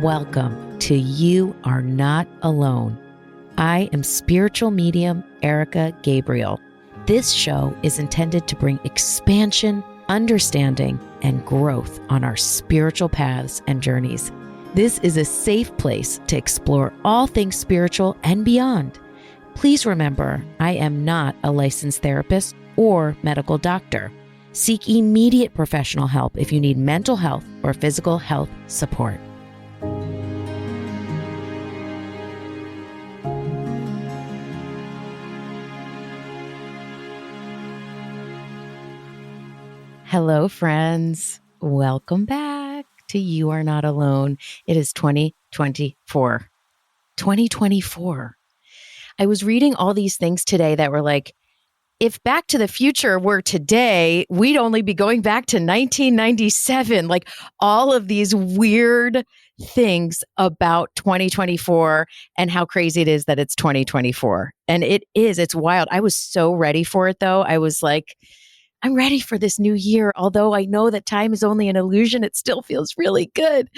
Welcome to You Are Not Alone. I am spiritual medium Erika Gabriel. This show is intended to bring expansion, understanding, and growth on our spiritual paths and journeys. This is a safe place to explore all things spiritual and beyond. Please remember, I am not a licensed therapist or medical doctor. Seek immediate professional help if you need mental health or physical health support. Hello, friends. Welcome back to You Are Not Alone. It is 2024. 2024. I was reading all these things today that were like, if Back to the Future were today, we'd only be going back to 1997. Like all of these weird things about 2024 and how crazy it is that it's 2024. And it's wild. I was so ready for it though. I was like, I'm ready for this new year. Although I know that time is only an illusion, it still feels really good.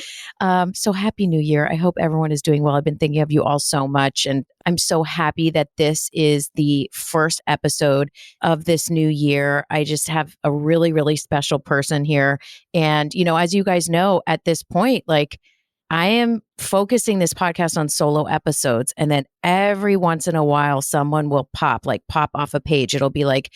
So happy new year. I hope everyone is doing well. I've been thinking of you all so much. And I'm so happy that this is the first episode of this new year. I just have a really, really special person here. And, you know, as you guys know, at this point, like I am focusing this podcast on solo episodes. And then every once in a while, someone will pop off a page. It'll be like,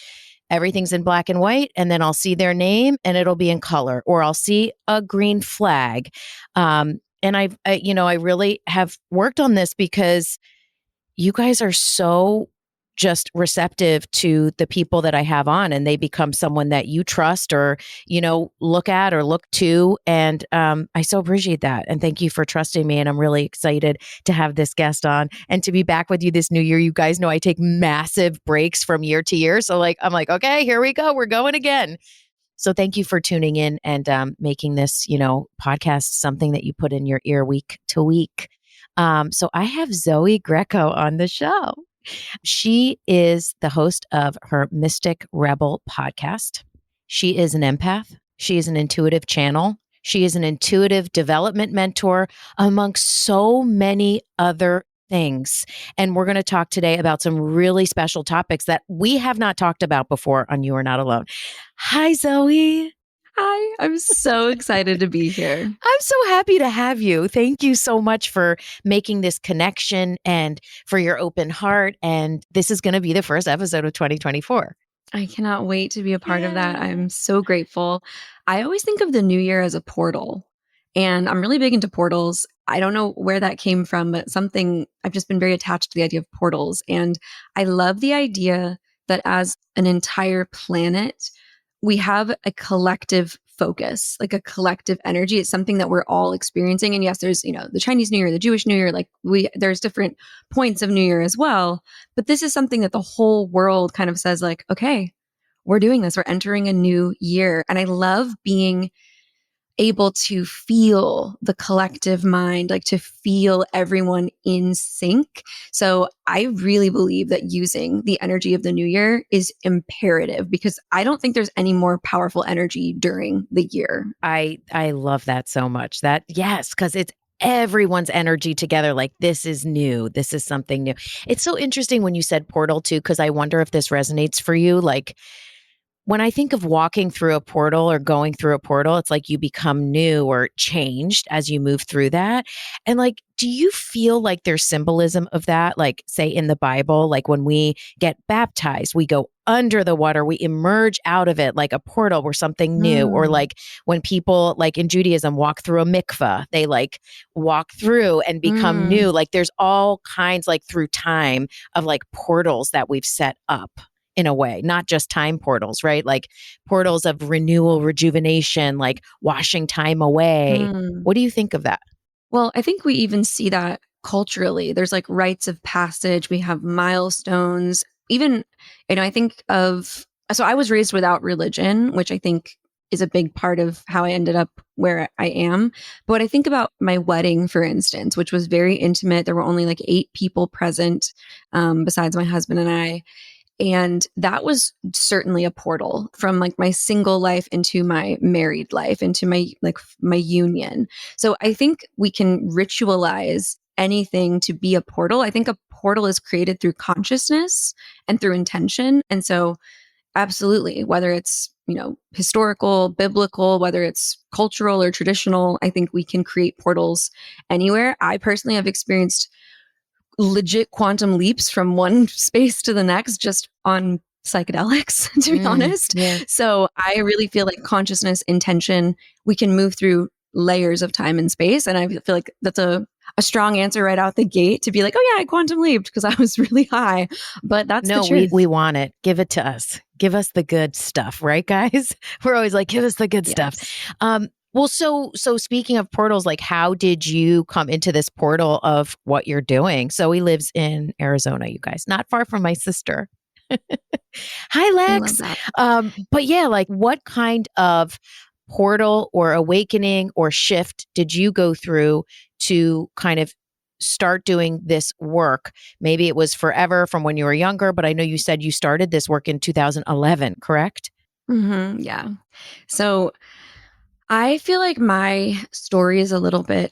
everything's in black and white, and then I'll see their name and it'll be in color, or I'll see a green flag. And I really have worked on this because you guys are so just receptive to the people that I have on, and they become someone that you trust or, you know, look at or look to. And I so appreciate that. And thank you for trusting me. And I'm really excited to have this guest on and to be back with you this new year. You guys know I take massive breaks from year to year. So I'm like, okay, here we go. We're going again. So thank you for tuning in and making this, podcast something that you put in your ear week to week. So I have Zoey Grecco on the show. She is the host of her Mystic Rebel podcast. She is an empath. She is an intuitive channel. She is an intuitive development mentor, amongst so many other things. And we're going to talk today about some really special topics that we have not talked about before on You Are Not Alone. Hi, Zoey. Hi, I'm so excited to be here. I'm so happy to have you. Thank you so much for making this connection and for your open heart. And this is going to be the first episode of 2024. I cannot wait to be a part of that. I'm so grateful. I always think of the new year as a portal, and I'm really big into portals. I don't know where that came from, but I've just been very attached to the idea of portals. And I love the idea that as an entire planet, we have a collective focus, like a collective energy. It's something that we're all experiencing. And yes, there's, the Chinese New Year, the Jewish New Year, there's different points of New Year as well. But this is something that the whole world kind of says like, okay, we're doing this. We're entering a new year. And I love being able to feel the collective mind, like to feel everyone in sync. So I really believe that using the energy of the new year is imperative, because I don't think there's any more powerful energy during the year. I love that so much. Yes, because it's everyone's energy together. Like, this is new. This is something new. It's so interesting when you said portal too, because I wonder if this resonates for you. Like, when I think of walking through a portal or going through a portal, it's like you become new or changed as you move through that. And like, do you feel like there's symbolism of that? Like, say in the Bible, like when we get baptized, we go under the water, we emerge out of it like a portal or something new. Or like when people like in Judaism walk through a mikveh, they like walk through and become new. Like there's all kinds, like through time, of like portals that we've set up. In a way, not just time portals, right? Like portals of renewal, rejuvenation, like washing time away. What do you think of that? Well, I think we even see that culturally. There's like rites of passage. We have milestones. Even, I think so I was raised without religion, which I think is a big part of how I ended up where I am. But when I think about my wedding, for instance, which was very intimate, there were only like 8 people present besides my husband and I. And that was certainly a portal from like my single life into my married life, into my union. So I think we can ritualize anything to be a portal. I think a portal is created through consciousness and through intention. And so absolutely, whether it's, historical, biblical, whether it's cultural or traditional, I think we can create portals anywhere. I personally have experienced legit quantum leaps from one space to the next just on psychedelics, to be honest. Yeah. So I really feel like consciousness, intention, we can move through layers of time and space. And I feel like that's a strong answer right out the gate to be like, oh yeah, I quantum leaped because I was really high. But that's No, the truth. we want it. Give it to us. Give us the good stuff, right, guys? We're always like, give us the good stuff. Well, so speaking of portals, like how did you come into this portal of what you're doing? So he lives in Arizona, you guys, not far from my sister. Hi, I love Lex. that. But yeah, like what kind of portal or awakening or shift did you go through to kind of start doing this work? Maybe it was forever from when you were younger, but I know you said you started this work in 2011, correct? Yeah. So I feel like my story is a little bit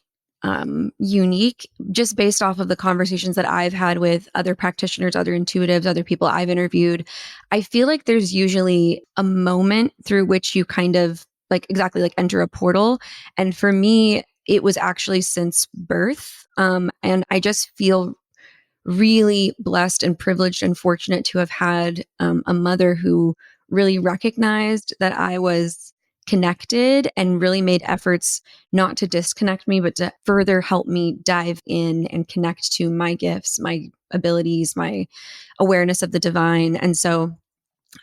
unique just based off of the conversations that I've had with other practitioners, other intuitives, other people I've interviewed. I feel like there's usually a moment through which you kind of like exactly like enter a portal. And for me, it was actually since birth. And I just feel really blessed and privileged and fortunate to have had a mother who really recognized that I was connected and really made efforts not to disconnect me, but to further help me dive in and connect to my gifts, my abilities, my awareness of the divine. And so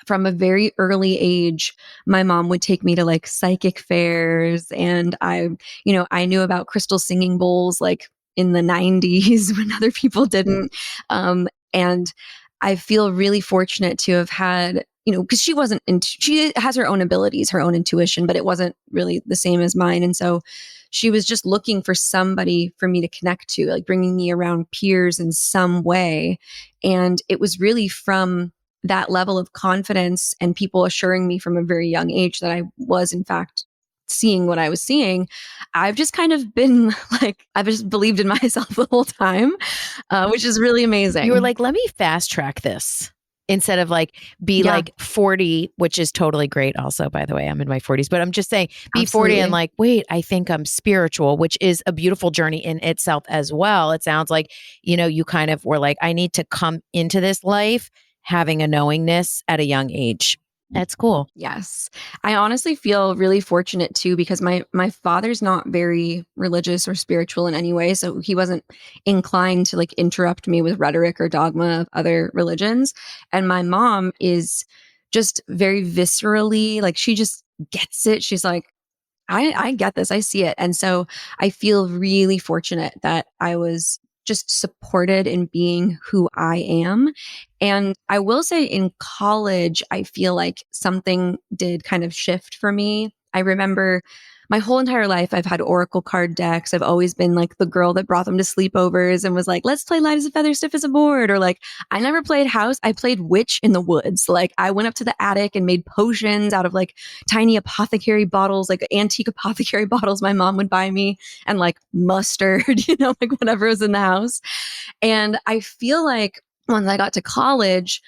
from a very early age, my mom would take me to like psychic fairs, and I knew about crystal singing bowls like in the 90s when other people didn't. And I feel really fortunate to have had, because she has her own abilities, her own intuition, but it wasn't really the same as mine. And so she was just looking for somebody for me to connect to, like bringing me around peers in some way. And it was really from that level of confidence and people assuring me from a very young age that I was, in fact, seeing what I was seeing. I've just kind of been like, I've just believed in myself the whole time, which is really amazing. You were like, let me fast track this instead of like be like 40, which is totally great. Also, by the way, I'm in my 40s, but I'm just saying be 40 and like, wait, I think I'm spiritual, which is a beautiful journey in itself as well. It sounds like, you kind of were like, I need to come into this life having a knowingness at a young age. That's cool. Yes. I honestly feel really fortunate too, because my father's not very religious or spiritual in any way. So he wasn't inclined to like interrupt me with rhetoric or dogma of other religions. And my mom is just very viscerally, like she just gets it. She's like, I get this. I see it. And so I feel really fortunate that I was just supported in being who I am. And I will say in college, I feel like something did kind of shift for me. I remember my whole entire life, I've had oracle card decks. I've always been like the girl that brought them to sleepovers and was like, let's play light as a feather, stiff as a board. Or like, I never played house. I played witch in the woods. Like I went up to the attic and made potions out of like tiny apothecary bottles, like antique apothecary bottles my mom would buy me, and like mustard, like whatever was in the house. And I feel like once I got to college,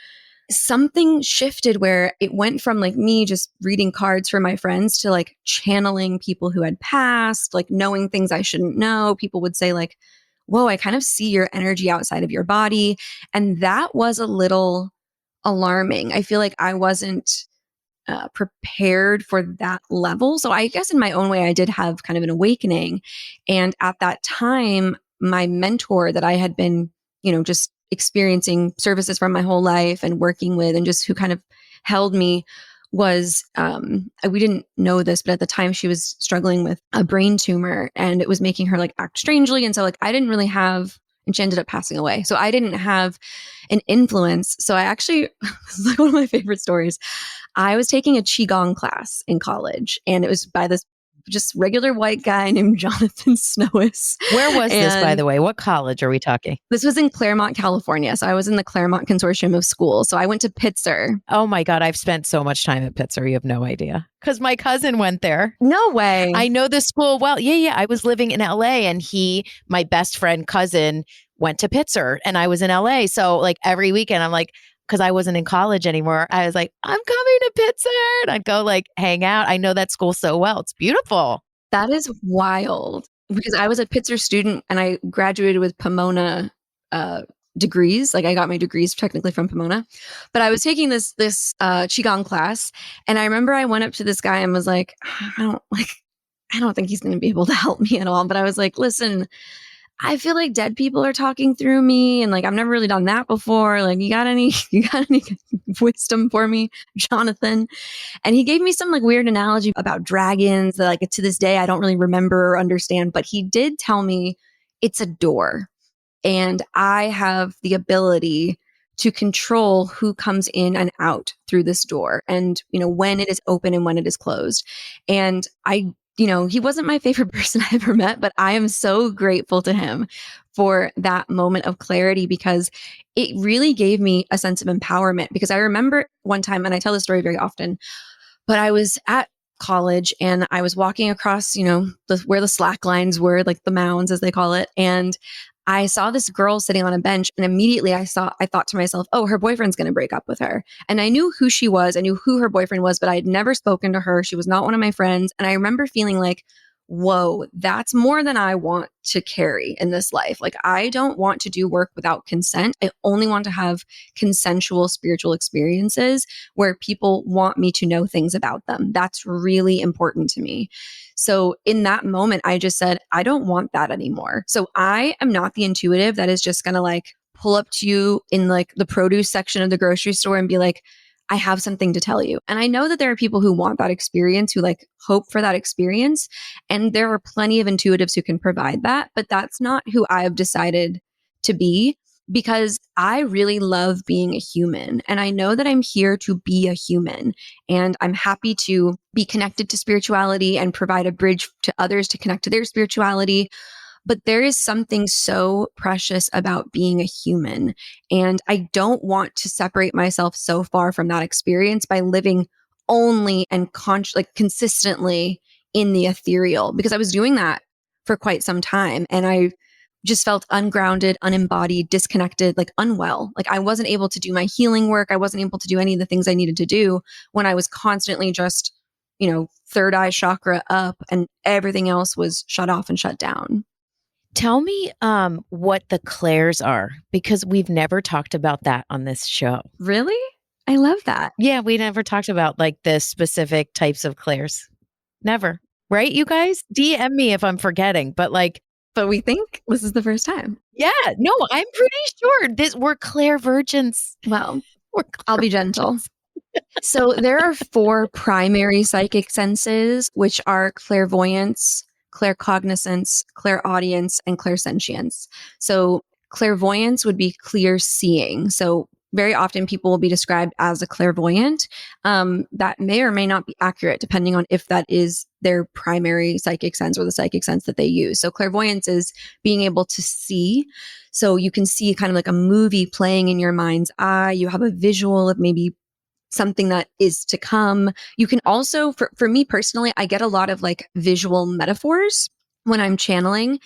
something shifted where it went from like me just reading cards for my friends to like channeling people who had passed, like knowing things I shouldn't know. People would say like, whoa, I kind of see your energy outside of your body. And that was a little alarming. I feel like I wasn't prepared for that level. So I guess in my own way, I did have kind of an awakening. And at that time, my mentor that I had been, just experiencing services from my whole life and working with, and just who kind of held me was, we didn't know this, but at the time she was struggling with a brain tumor and it was making her like act strangely. And so like, I didn't really have, and she ended up passing away. So I didn't have an influence. So I actually, this is like one of my favorite stories. I was taking a Qigong class in college, and it was by this just regular white guy named Jonathan Snowis. Where was this, by And the way? What college are we talking? this was in Claremont, California. So I was in the Claremont Consortium of schools. So I went to Pitzer. Oh my God, I've spent so much time at Pitzer. You have no idea. Because my cousin went there. No way. I know the school well. Yeah. I was living in LA and my best friend cousin went to Pitzer and I was in LA. So like every weekend I'm like, because I wasn't in college anymore, I was like, I'm coming to Pitzer. And I'd go like hang out. I know that school so well. It's beautiful. That is wild. Because I was a Pitzer student and I graduated with Pomona degrees. Like I got my degrees technically from Pomona, but I was taking this Qigong class, and I remember I went up to this guy and was like, I don't think he's going to be able to help me at all. But I was like, listen, I feel like dead people are talking through me, and like I've never really done that before. Like, you got any wisdom for me, Jonathan? And he gave me some like weird analogy about dragons that like to this day I don't really remember or understand, but he did tell me it's a door and I have the ability to control who comes in and out through this door and, when it is open and when it is closed. And he wasn't my favorite person I ever met, but I am so grateful to him for that moment of clarity because it really gave me a sense of empowerment. Because I remember one time, and I tell this story very often, but I was at college and I was walking across, where the slack lines were, like the mounds as they call it. And I saw this girl sitting on a bench and immediately I thought to myself, oh, her boyfriend's going to break up with her. And I knew who she was. I knew who her boyfriend was, but I had never spoken to her. She was not one of my friends. And I remember feeling like, whoa, that's more than I want to carry in this life. Like, I don't want to do work without consent. I only want to have consensual spiritual experiences where people want me to know things about them. That's really important to me. So in that moment, I just said, I don't want that anymore. So I am not the intuitive that is just going to like pull up to you in like the produce section of the grocery store and be like, I have something to tell you. And I know that there are people who want that experience, who like hope for that experience. And there are plenty of intuitives who can provide that, but that's not who I have decided to be because I really love being a human. And I know that I'm here to be a human and I'm happy to be connected to spirituality and provide a bridge to others to connect to their spirituality. But there is something so precious about being a human. And I don't want to separate myself so far from that experience by living only and consistently in the ethereal, because I was doing that for quite some time. And I just felt ungrounded, unembodied, disconnected, like unwell. Like I wasn't able to do my healing work. I wasn't able to do any of the things I needed to do when I was constantly just, third eye chakra up and everything else was shut off and shut down. Tell me what the clairs are, because we've never talked about that on this show. Really? I love that. Yeah, we never talked about like the specific types of clairs. Never. Right, you guys? DM me if I'm forgetting, but we think this is the first time. Yeah, no, I'm pretty sure we're clairvirgins. Well, I'll be gentle. So there are 4 primary psychic senses, which are clairvoyance, claircognizance, clairaudience, and clairsentience. So clairvoyance would be clear seeing. So very often people will be described as a clairvoyant. That may or may not be accurate depending on if that is their primary psychic sense or the psychic sense that they use. So clairvoyance is being able to see. So you can see kind of like a movie playing in your mind's eye. You have a visual of maybe something that is to come. You can also, for me personally, I get a lot of like visual metaphors when I'm channeling.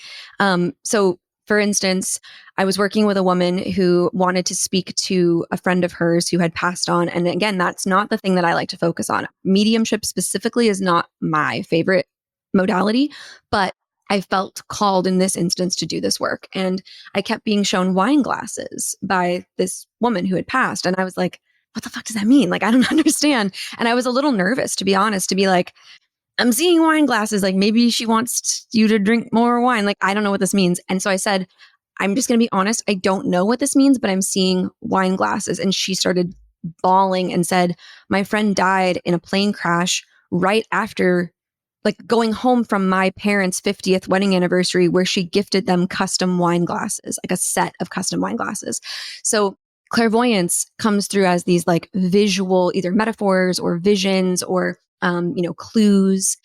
So for instance, I was working with a woman who wanted to speak to a friend of hers who had passed on. And again, that's not the thing that I like to focus on. Mediumship specifically is not my favorite modality, but I felt called in this instance to do this work. And I kept being shown wine glasses by this woman who had passed. And I was like, what the fuck does that mean? Like, I don't understand. And I was a little nervous, to be honest, to be like, I'm seeing wine glasses. Like, maybe she wants you to drink more wine. Like, I don't know what this means. And so I said, I'm just going to be honest. I don't know what this means, but I'm seeing wine glasses. And she started bawling and said, my friend died in a plane crash right after like going home from my parents' 50th wedding anniversary, where she gifted them custom wine glasses, like a set of custom wine glasses. So clairvoyance comes through as these like visual, either metaphors or visions or clues,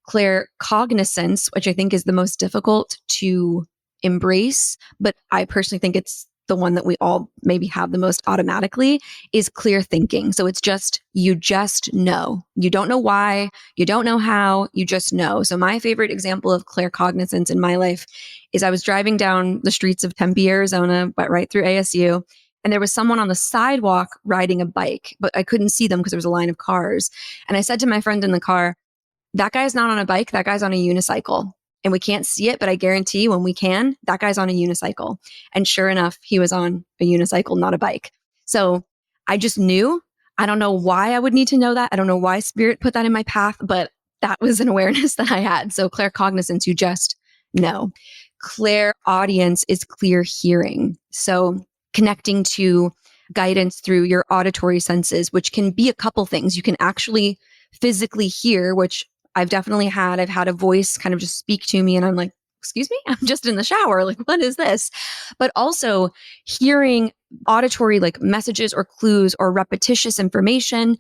claircognizance, which I think is the most difficult to embrace, but I personally think it's the one that we all maybe have the most automatically, is clear thinking. So it's just, you just know. You don't know why, you don't know how, you just know. So my favorite example of claircognizance in my life is I was driving down the streets of Tempe, Arizona, but right through ASU. And there was someone on the sidewalk riding a bike, but I couldn't see them because there was a line of cars. And I said to my friend in the car, that guy's not on a bike, that guy's on a unicycle. And we can't see it, but I guarantee when we can, that guy's on a unicycle. And sure enough, he was on a unicycle, not a bike. So I just knew. I don't know why I would need to know that. I don't know why spirit put that in my path, but that was an awareness that I had. So claircognizance, you just know. Clairaudience is clear hearing. So connecting to guidance through your auditory senses, which can be a couple things. You can actually physically hear, which I've definitely had. I've had a voice kind of just speak to me and I'm like, excuse me, I'm just in the shower. Like, what is this? But also hearing auditory like messages or clues or repetitious information.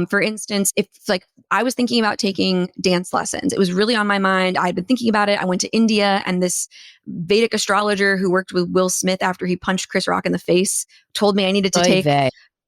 For instance, if like I was thinking about taking dance lessons, it was really on my mind. I'd been thinking about it. I went to India and this Vedic astrologer who worked with Will Smith after he punched Chris Rock in the face told me I needed to take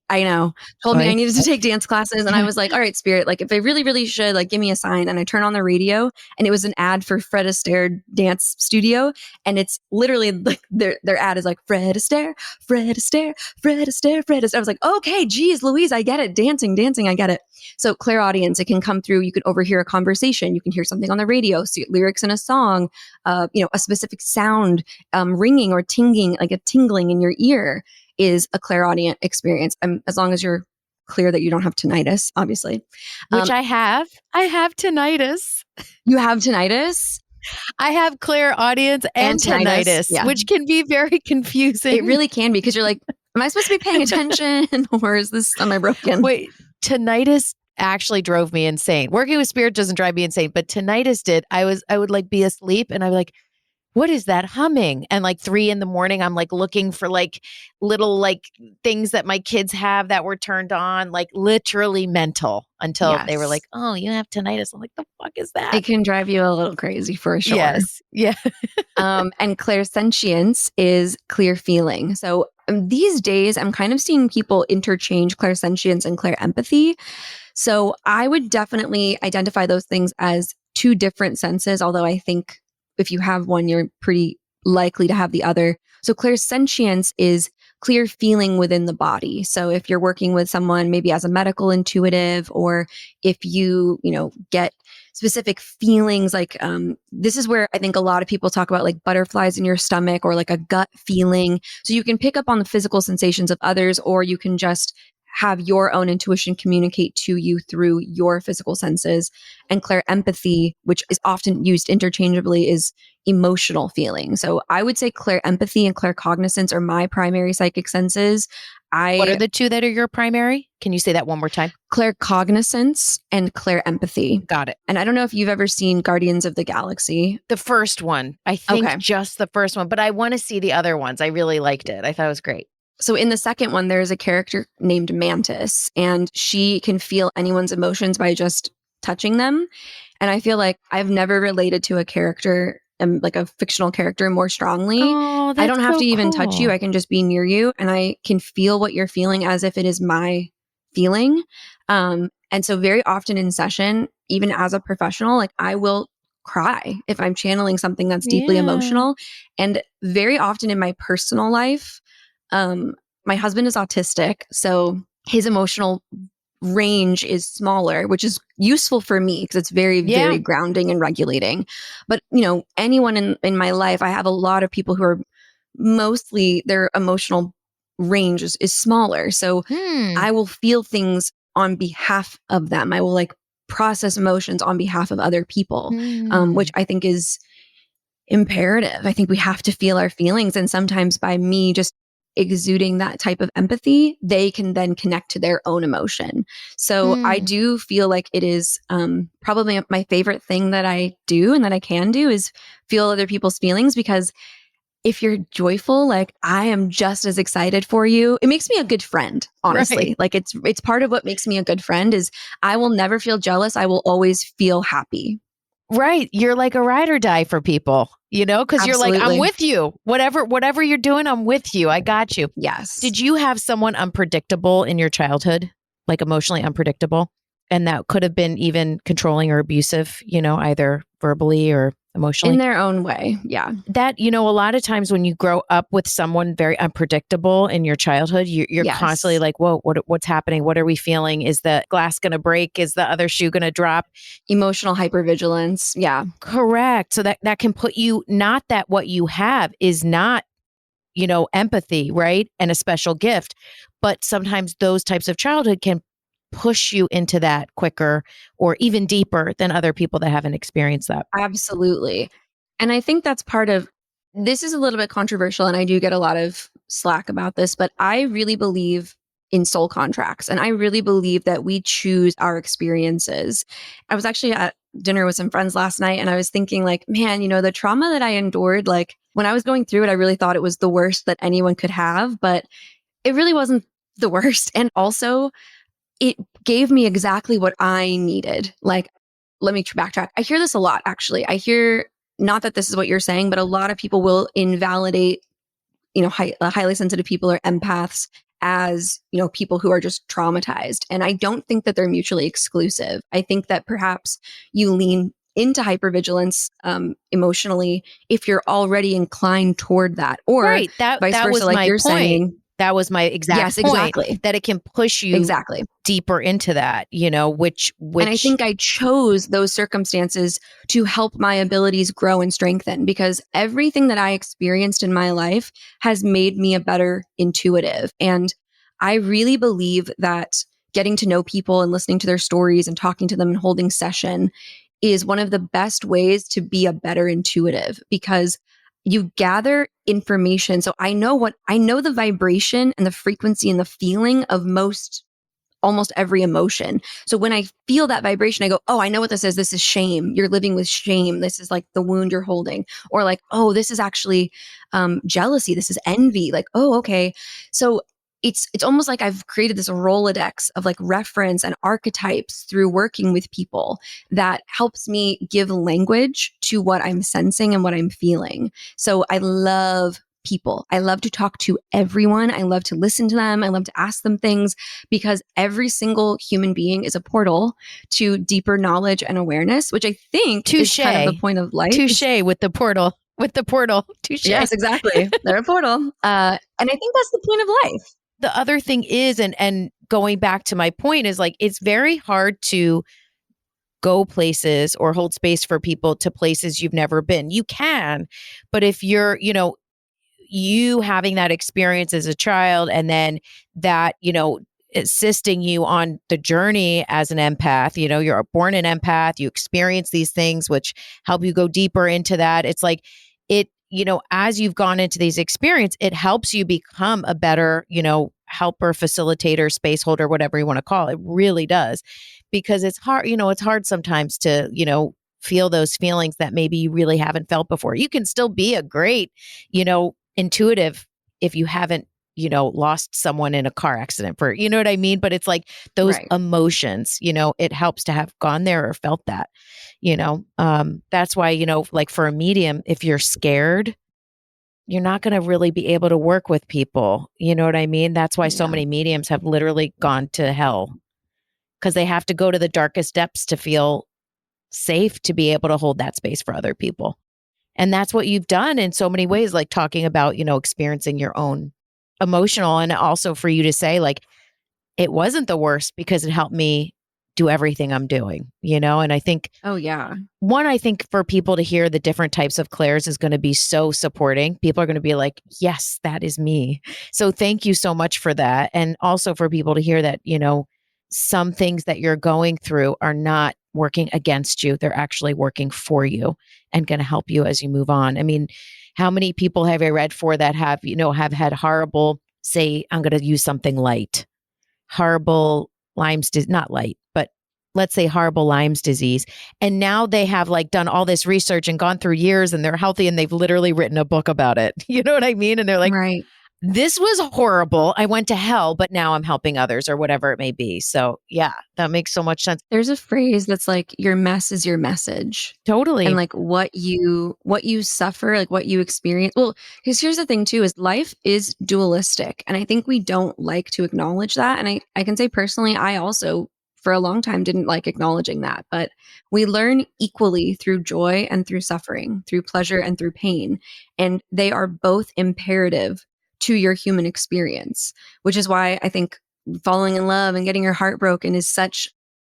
I know, told me I needed to take dance classes. And I was like, all right, spirit, like if I really, really should, like give me a sign. And I turn on the radio and it was an ad for Fred Astaire dance studio. And it's literally like their ad is like Fred Astaire, Fred Astaire, Fred Astaire, Fred Astaire. I was like, okay, geez, Louise, I get it. Dancing, I get it. So clairaudience, it can come through. You can overhear a conversation. You can hear something on the radio, see lyrics in a song, a specific sound, ringing or tinging, like a tingling in your ear, is a clairaudient experience. As long as you're clear that you don't have tinnitus, obviously. Which I have. I have tinnitus. You have tinnitus? I have clairaudience and tinnitus, yeah. Which can be very confusing. It really can be because you're like, am I supposed to be paying attention or am I broken? Wait, tinnitus actually drove me insane. Working with spirit doesn't drive me insane, but tinnitus did. I would like be asleep and I'd be like, what is that humming? And like 3 a.m, I'm like looking for like little like things that my kids have that were turned on, like literally mental until they were like, oh, you have tinnitus. I'm like, the fuck is that? It can drive you a little crazy for sure. Yes. Yeah. And clairsentience is clear feeling. So these days I'm kind of seeing people interchange clairsentience and clairempathy. So I would definitely identify those things as two different senses, although I think if you have one, you're pretty likely to have the other. So clairsentience is clear feeling within the body. So if you're working with someone maybe as a medical intuitive, or if you get specific feelings, like this is where I think a lot of people talk about like butterflies in your stomach or like a gut feeling. So you can pick up on the physical sensations of others, or you can just have your own intuition communicate to you through your physical senses. And clairempathy, which is often used interchangeably, is emotional feeling. So I would say clairempathy and claircognizance are my primary psychic senses. What are the two that are your primary? Can you say that one more time? Claircognizance and clairempathy. Got it. And I don't know if you've ever seen Guardians of the Galaxy. The first one. I think just the first one, but I want to see the other ones. I really liked it. I thought it was great. So in the second one, there's a character named Mantis, and she can feel anyone's emotions by just touching them. And I feel like I've never related to a character, like a fictional character, more strongly. Oh, I don't have to even cool. touch you. I can just be near you and I can feel what you're feeling as if it is my feeling. And so very often in session, even as a professional, like I will cry if I'm channeling something that's deeply emotional. And very often in my personal life, my husband is autistic, so his emotional range is smaller, which is useful for me because it's very, very grounding and regulating. But, anyone in my life, I have a lot of people who are mostly their emotional range is smaller. So I will feel things on behalf of them. I will like process emotions on behalf of other people, which I think is imperative. I think we have to feel our feelings. And sometimes by me just exuding that type of empathy, they can then connect to their own emotion. So I do feel like it is probably my favorite thing that I do and that I can do is feel other people's feelings, because if you're joyful, like I am just as excited for you. It makes me a good friend, Right. honestly. Like it's part of what makes me a good friend is I will never feel jealous. I will always feel happy. Right. You're like a ride or die for people, because you're like, I'm Absolutely. with you. Whatever you're doing, I'm with you. I got you. Yes. Did you have someone unpredictable in your childhood, like emotionally unpredictable? And that could have been even controlling or abusive, either verbally or In emotionally? their own way. Yeah. That, a lot of times when you grow up with someone very unpredictable in your childhood, you're constantly Yes. like, whoa, what's happening? What are we feeling? Is the glass going to break? Is the other shoe going to drop? Emotional hypervigilance. Yeah. Correct. So that can put you, not that what you have is not, empathy, right? And a special gift. But sometimes those types of childhood can push you into that quicker or even deeper than other people that haven't experienced that. Absolutely. And I think that's part of this is a little bit controversial and I do get a lot of slack about this, but I really believe in soul contracts and I really believe that we choose our experiences. I was actually at dinner with some friends last night and I was thinking like, man, the trauma that I endured, like when I was going through it, I really thought it was the worst that anyone could have, but it really wasn't the worst. And also it gave me exactly what I needed. Like, let me backtrack. I hear this a lot, actually. I hear not that this is what you're saying, but a lot of people will invalidate, highly sensitive people or empaths as, people who are just traumatized. And I don't think that they're mutually exclusive. I think that perhaps you lean into hypervigilance emotionally if you're already inclined toward that, or Right. That vice that versa, was like my you're point. saying. That was my exact Yes, point, exactly. that it can push you Exactly. deeper into that, which And I think I chose those circumstances to help my abilities grow and strengthen because everything that I experienced in my life has made me a better intuitive. And I really believe that getting to know people and listening to their stories and talking to them and holding session is one of the best ways to be a better intuitive because you gather information. So I know the vibration and the frequency and the feeling of almost every emotion. So when I feel that vibration, I go, oh, I know what this is. This is shame. You're living with shame. This is like the wound you're holding. Or like, oh, this is actually jealousy. This is envy. Like, oh, okay. So it's almost like I've created this Rolodex of like reference and archetypes through working with people that helps me give language to what I'm sensing and what I'm feeling. So I love people. I love to talk to everyone. I love to listen to them. I love to ask them things because every single human being is a portal to deeper knowledge and awareness, which I think is touche, kind of the point of life. touche with the portal, touche. Yes, exactly. They're a portal. And I think that's the point of life. The other thing is, and going back to my point is like, it's very hard to go places or hold space for people to places you've never been. You can, but if you're, you having that experience as a child and then that, assisting you on the journey as an empath, you're born an empath, you experience these things which help you go deeper into that. It's like it, as you've gone into these experience, it helps you become a better, helper, facilitator, space holder, whatever you want to call it. It really does. Because it's hard, it's hard sometimes to, feel those feelings that maybe you really haven't felt before. You can still be a great, intuitive if you haven't, lost someone in a car accident for, you know what I mean? But it's like those Right. emotions, it helps to have gone there or felt that, that's why, like for a medium, if you're scared, you're not going to really be able to work with people. You know what I mean? That's why so Yeah. many mediums have literally gone to hell because they have to go to the darkest depths to feel safe to be able to hold that space for other people. And that's what you've done in so many ways, like talking about, experiencing your own emotional and also for you to say, like, it wasn't the worst because it helped me do everything I'm doing, And I think, Oh, yeah. I think for people to hear the different types of clairs is going to be so supporting. People are going to be like, yes, that is me. So thank you so much for that. And also for people to hear that, some things that you're going through are not working against you. They're actually working for you and going to help you as you move on. I mean, how many people have I read for that have, have had horrible, say, I'm going to use something light, horrible Lyme's disease, not light, but let's say, horrible Lyme's disease. And now they have like done all this research and gone through years and they're healthy and they've literally written a book about it. You know what I mean? And they're like, Right. this was horrible. I went to hell, but now I'm helping others or whatever it may be. So yeah, that makes so much sense. There's a phrase that's like, your mess is your message. And Totally. like what you suffer, like what you experience. Well, because here's the thing too, is life is dualistic. And I think we don't like to acknowledge that. And I can say personally, I also for a long time didn't like acknowledging that. But we learn equally through joy and through suffering, through pleasure and through pain. And they are both imperative to your human experience, which is why I think falling in love and getting your heart broken is such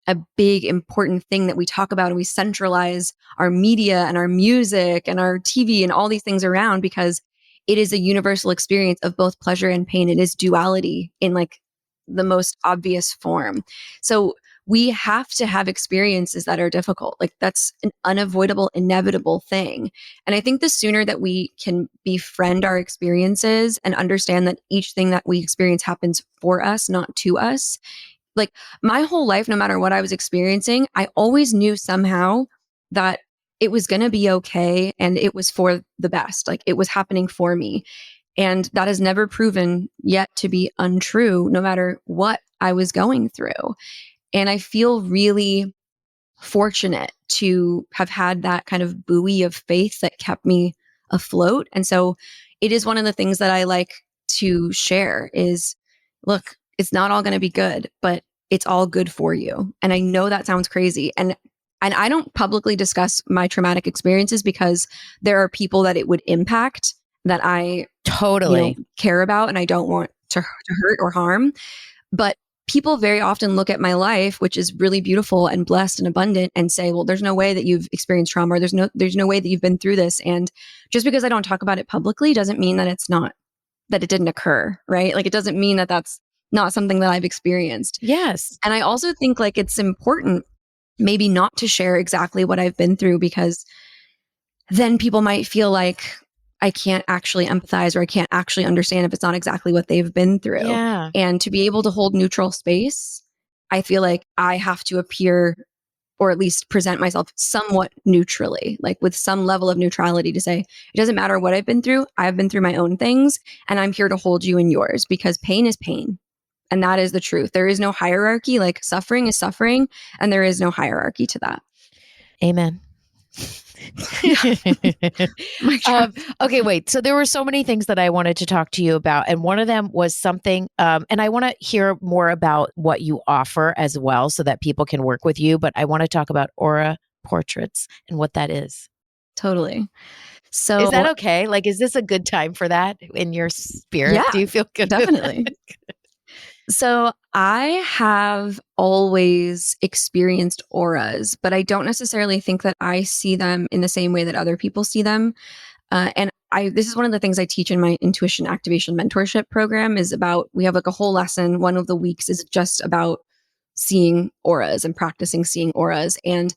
a big, important thing that we talk about, and we centralize our media and our music and our TV and all these things around, because it is a universal experience of both pleasure and pain. It is duality in like the most obvious form. So we have to have experiences that are difficult. Like that's an unavoidable, inevitable thing. And I think the sooner that we can befriend our experiences and understand that each thing that we experience happens for us, not to us. Like my whole life, no matter what I was experiencing, I always knew somehow that it was going to be okay and it was for the best. Like it was happening for me. And that has never proven yet to be untrue, no matter what I was going through. And I feel really fortunate to have had that kind of buoy of faith that kept me afloat. And so it is one of the things that I like to share is, look, it's not all going to be good, but it's all good for you. And I know that sounds crazy. And I don't publicly discuss my traumatic experiences because there are people that it would impact that I, Totally. care about and I don't want to hurt or harm. But people very often look at my life, which is really beautiful and blessed and abundant, and say, well, there's no way that you've experienced trauma, or there's no way that you've been through this. And just because I don't talk about it publicly doesn't mean that that it didn't occur, right? Like it doesn't mean that that's not something that I've experienced. Yes. And I also think like it's important maybe not to share exactly what I've been through, because then people might feel like I can't actually empathize or I can't actually understand if it's not exactly what they've been through. Yeah. And to be able to hold neutral space, I feel like I have to appear or at least present myself somewhat neutrally, like with some level of neutrality to say, it doesn't matter what I've been through. I've been through my own things and I'm here to hold you in yours, because pain is pain. And that is the truth. There is no hierarchy. Like suffering is suffering, and there is no hierarchy to that. Amen. Okay, wait. So there were so many things that I wanted to talk to you about. And one of them was something, and I want to hear more about what you offer as well so that people can work with you. But I want to talk about aura portraits and what that is. Totally. So Is that okay? Like, is this a good time for that in your spirit? yeah, Do you feel good? definitely. So I have always experienced auras, but I don't necessarily think that I see them in the same way that other people see them. This is one of the things I teach in my intuition activation mentorship program is about, we have like a whole lesson. One of the weeks is just about seeing auras and practicing seeing auras. And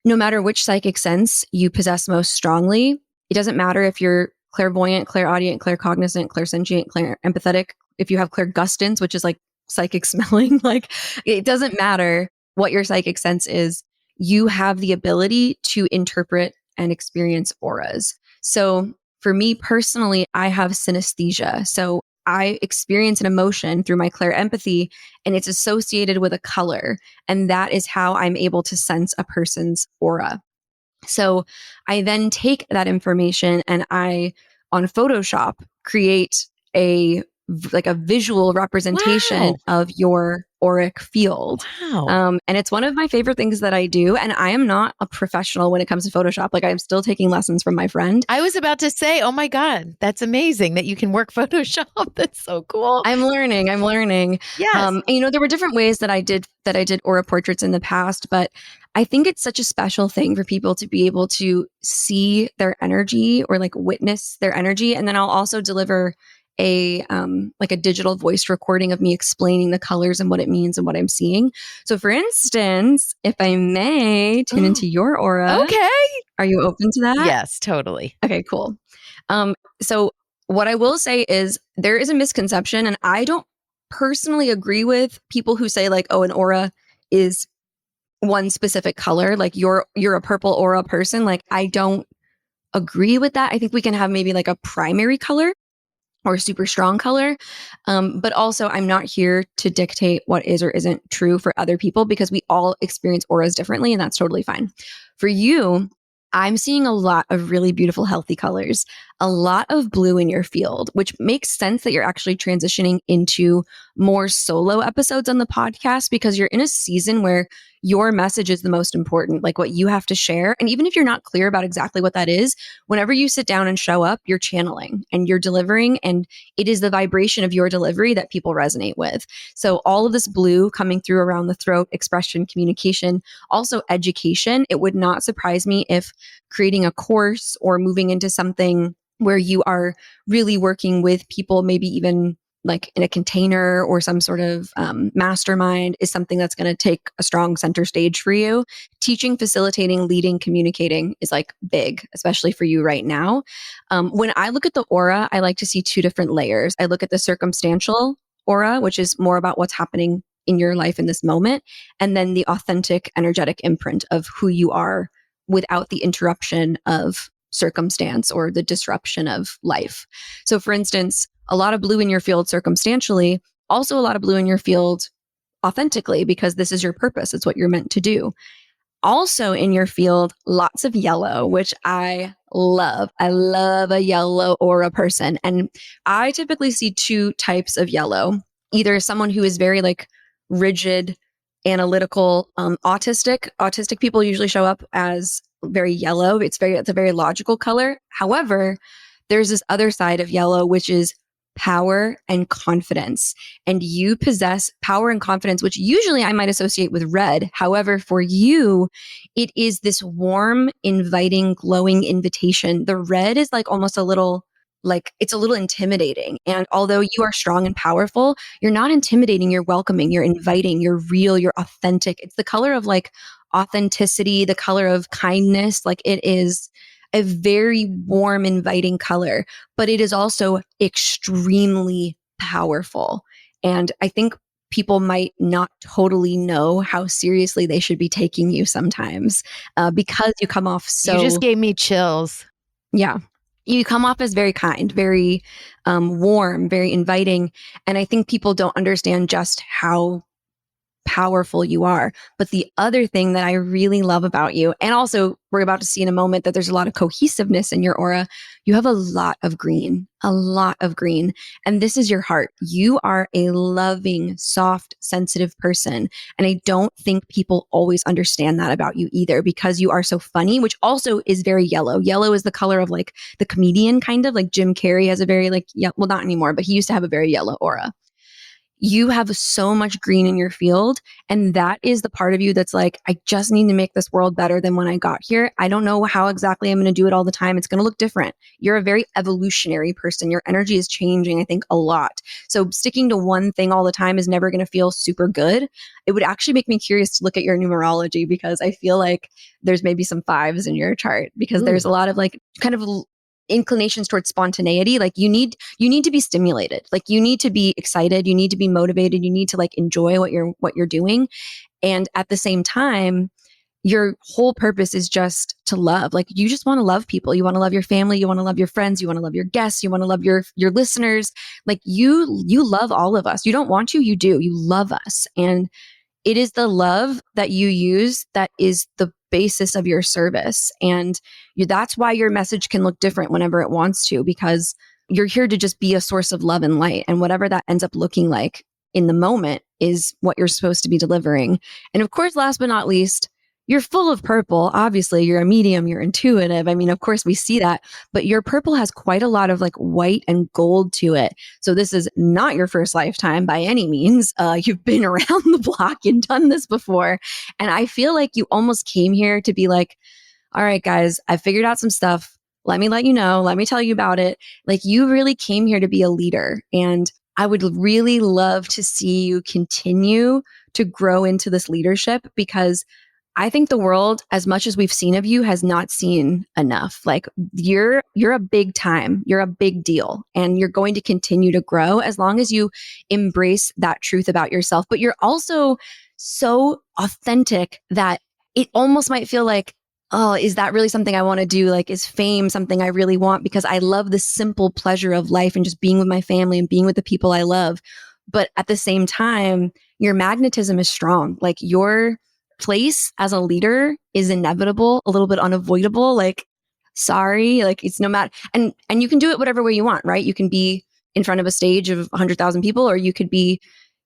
no matter which psychic sense you possess most strongly, it doesn't matter if you're clairvoyant, clairaudient, claircognizant, clairsentient, clairempathetic, if you have clairgustance, which is like psychic smelling, like it doesn't matter what your psychic sense is, you have the ability to interpret and experience auras. So for me personally, I have synesthesia. So I experience an emotion through my clairempathy, and it's associated with a color. And that is how I'm able to sense a person's aura. So I then take that information and I, on Photoshop, create like a visual representation of your auric field. Wow. And it's one of my favorite things that I do. And I am not a professional when it comes to Photoshop. Like I'm still taking lessons from my friend. I was about to say, oh my God, that's amazing that you can work Photoshop. That's so cool. I'm learning. Yes. And there were different ways that I did aura portraits in the past, but I think it's such a special thing for people to be able to see their energy or like witness their energy. And then I'll also deliver a digital voice recording of me explaining the colors and what it means and what I'm seeing. So for instance, if I may tune into your aura. Okay. Are you open to that? Yes, totally. Okay, cool. So what I will say is there is a misconception, and I don't personally agree with people who say like, oh, an aura is one specific color, like you're a purple aura person. Like I don't agree with that. I think we can have maybe like a primary color or super strong color. But also, I'm not here to dictate what is or isn't true for other people because we all experience auras differently, and that's totally fine. For you, I'm seeing a lot of really beautiful, healthy colors, a lot of blue in your field, which makes sense that you're actually transitioning into more solo episodes on the podcast because you're in a season where your message is the most important, like what you have to share. And even if you're not clear about exactly what that is, whenever you sit down and show up, you're channeling and you're delivering, and it is the vibration of your delivery that people resonate with. So all of this blue coming through around the throat, expression, communication, also education. It would not surprise me if creating a course or moving into something where you are really working with people, maybe even like in a container or some sort of mastermind, is something that's going to take a strong center stage for you. Teaching, facilitating, leading, communicating is like big, especially for you right now. When I look at the aura, I like to see two different layers. I look at the circumstantial aura, which is more about what's happening in your life in this moment, and then the authentic energetic imprint of who you are without the interruption of circumstance or the disruption of life. So for instance, a lot of blue in your field circumstantially, also a lot of blue in your field authentically, because this is your purpose. It's what you're meant to do. Also in your field, lots of yellow, which I love. I love a yellow aura person. And I typically see two types of yellow. Either someone who is very like rigid, analytical, autistic. Autistic people usually show up as very yellow. It's a very logical color. However, there's this other side of yellow, which is power and confidence. And you possess power and confidence, which usually I might associate with red. However, for you, it is this warm, inviting, glowing invitation. The red is like almost a little, like it's a little intimidating. And although you are strong and powerful, you're not intimidating, you're welcoming, you're inviting, you're real, you're authentic. It's the color of like authenticity, the color of kindness. Like it is a very warm, inviting color, but it is also extremely powerful. And I think people might not totally know how seriously they should be taking you sometimes because you come off so. You just gave me chills. Yeah. You come off as very kind, very warm, very inviting. And I think people don't understand just how powerful you are. But the other thing that I really love about you, and also we're about to see in a moment that there's a lot of cohesiveness in your aura, you have a lot of green, a lot of green. And this is your heart. You are a loving, soft, sensitive person. And I don't think people always understand that about you either because you are so funny, which also is very yellow. Yellow is the color of like the comedian, kind of like Jim Carrey has a very like, yeah, well, not anymore, but he used to have a very yellow aura. You have so much green in your field. And that is the part of you that's like, I just need to make this world better than when I got here. I don't know how exactly I'm going to do it all the time. It's going to look different. You're a very evolutionary person. Your energy is changing, I think, a lot. So sticking to one thing all the time is never going to feel super good. It would actually make me curious to look at your numerology because I feel like there's maybe some fives in your chart because there's a lot of like kind of inclinations towards spontaneity. Like you need to be stimulated. Like you need to be excited. You need to be motivated. You need to like enjoy what you're doing. And at the same time, your whole purpose is just to love. Like you just want to love people. You want to love your family. You want to love your friends. You want to love your guests. You want to love your listeners. Like you love all of us. You don't want to, you do. You love us. And it is the love that you use that is the basis of your service. And that's why your message can look different whenever it wants to, because you're here to just be a source of love and light. And whatever that ends up looking like in the moment is what you're supposed to be delivering. And of course, last but not least, you're full of purple. Obviously, you're a medium, you're intuitive. I mean, of course, we see that, but your purple has quite a lot of like white and gold to it. So this is not your first lifetime by any means. You've been around the block and done this before. And I feel like you almost came here to be like, all right, guys, I figured out some stuff. Let me let you know. Let me tell you about it. Like you really came here to be a leader. And I would really love to see you continue to grow into this leadership because I think the world, as much as we've seen of you, has not seen enough. Like you're a big time. You're a big deal. And you're going to continue to grow as long as you embrace that truth about yourself. But you're also so authentic that it almost might feel like, oh, is that really something I want to do? Like, is fame something I really want? Because I love the simple pleasure of life and just being with my family and being with the people I love. But at the same time, your magnetism is strong. Like your place as a leader is inevitable, a little bit unavoidable. Like, sorry, like it's no matter, and you can do it whatever way you want, right? You can be in front of a stage of 100,000 people, or you could be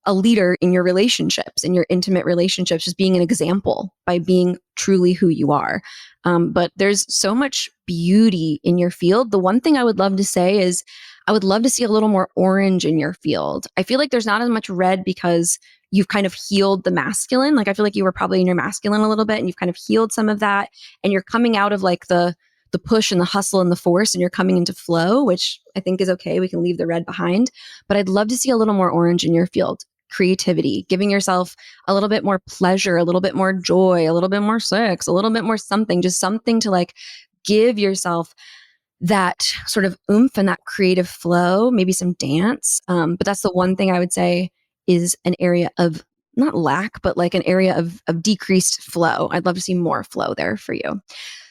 a leader in your relationships, in your intimate relationships, just being an example by being truly who you are. But there's so much beauty in your field. The one thing I would love to say is I would love to see a little more orange in your field. I feel like there's not as much red because you've kind of healed the masculine. Like I feel like you were probably in your masculine a little bit and you've kind of healed some of that. And you're coming out of like the push and the hustle and the force, and you're coming into flow, which I think is okay. We can leave the red behind. But I'd love to see a little more orange in your field. Creativity, giving yourself a little bit more pleasure, a little bit more joy, a little bit more sex, a little bit more something, just something to like give yourself that sort of oomph and that creative flow, maybe some dance. But that's the one thing I would say is an area of not lack, but like an area of decreased flow. I'd love to see more flow there for you.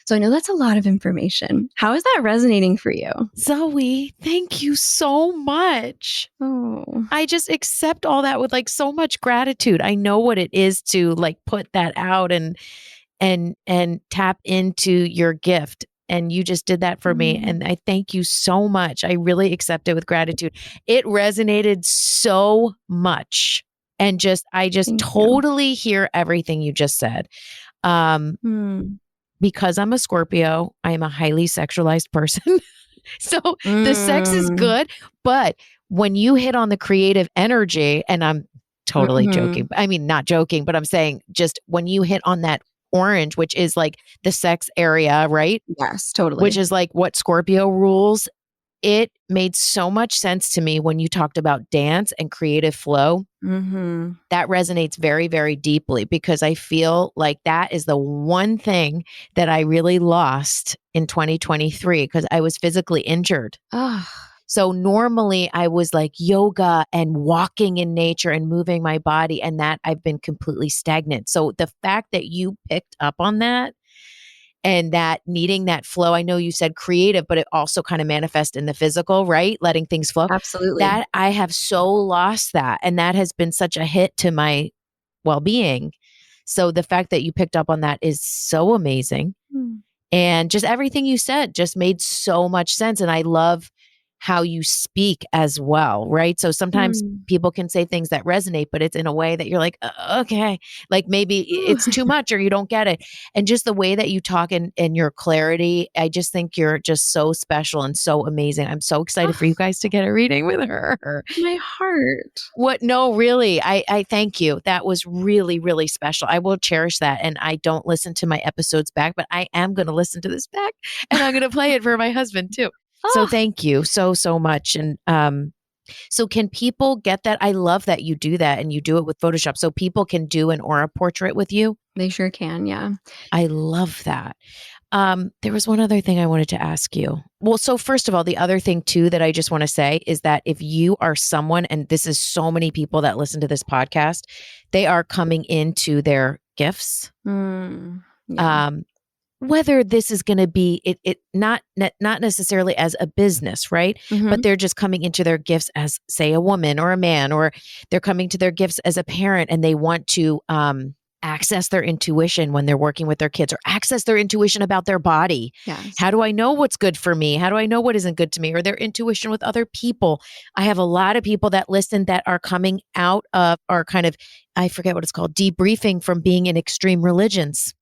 So I know that's a lot of information. How is that resonating for you? Zoey, thank you so much. Oh, I just accept all that with like so much gratitude. I know what it is to like put that out and tap into your gift. And you just did that for me. And I thank you so much. I really accept it with gratitude. It resonated so much. And I just thank totally hear everything you just said. Because I'm a Scorpio, I am a highly sexualized person. So the sex is good. But when you hit on the creative energy, and I'm totally joking. I mean, not joking, but I'm saying just when you hit on that orange, which is like the sex area, right? Yes, totally. Which is like what Scorpio rules. It made so much sense to me when you talked about dance and creative flow. That resonates very, very deeply because I feel like that is the one thing that I really lost in 2023 because I was physically injured. So normally I was like yoga and walking in nature and moving my body, and that I've been completely stagnant. So the fact that you picked up on that and that needing that flow, I know you said creative, but it also kind of manifests in the physical, right? Letting things flow. Absolutely. That I have so lost that. And that has been such a hit to my well-being. So the fact that you picked up on that is so amazing. And just everything you said just made so much sense. And I love how you speak as well, right? So sometimes people can say things that resonate, but it's in a way that you're like, okay, like maybe it's too much or you don't get it. And just the way that you talk and your clarity, I just think you're just so special and so amazing. I'm so excited for you guys to get a reading with her. My heart. What? No, really. I thank you. That was really, really special. I will cherish that. And I don't listen to my episodes back, but I am going to listen to this back and I'm going to play it for my husband too. So thank you so much. And so can people get that? I love that you do that and you do it with Photoshop. So people can do an aura portrait with you? They sure can, yeah. I love that. There was one other thing I wanted to ask you. Well, so first of all, the other thing too that I just want to say is that if you are someone, and this is so many people that listen to this podcast, they are coming into their gifts. Yeah. Whether this is going to be it not necessarily as a business, right? But they're just coming into their gifts as, say, a woman or a man, or they're coming to their gifts as a parent and they want to access their intuition when they're working with their kids or access their intuition about their body. Yes. How do I know what's good for me? How do I know what isn't good to me? Or their intuition with other people. I have a lot of people that listen that are coming out of, or kind of, I forget what it's called, debriefing from being in extreme religions.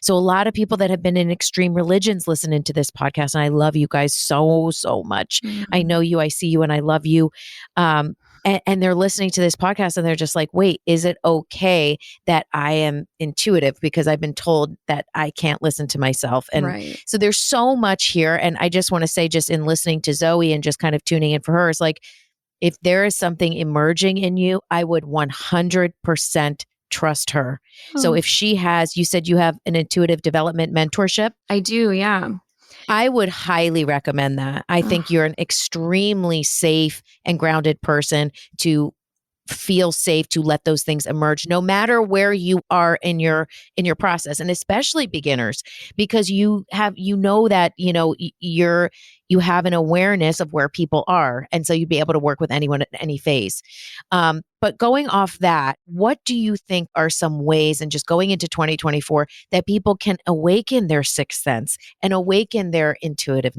So a lot of people that have been in extreme religions listen into this podcast. And I love you guys so much. I know you, I see you, and I love you. And they're listening to this podcast and they're just like, wait, is it okay that I am intuitive because I've been told that I can't listen to myself? And so there's so much here. And I just want to say, just in listening to Zoey and just kind of tuning in for her, is like, if there is something emerging in you, I would 100% trust her. So Oh, if she has, you said you have an intuitive development mentorship. I do. Yeah. I would highly recommend that. I Oh, think you're an extremely safe and grounded person to feel safe to let those things emerge no matter where you are in your process, and especially beginners, because you know that you have an awareness of where people are, and so you'd be able to work with anyone at any phase. But going off that, what do you think are some ways, and just going into 2024, that people can awaken their sixth sense and awaken their intuitive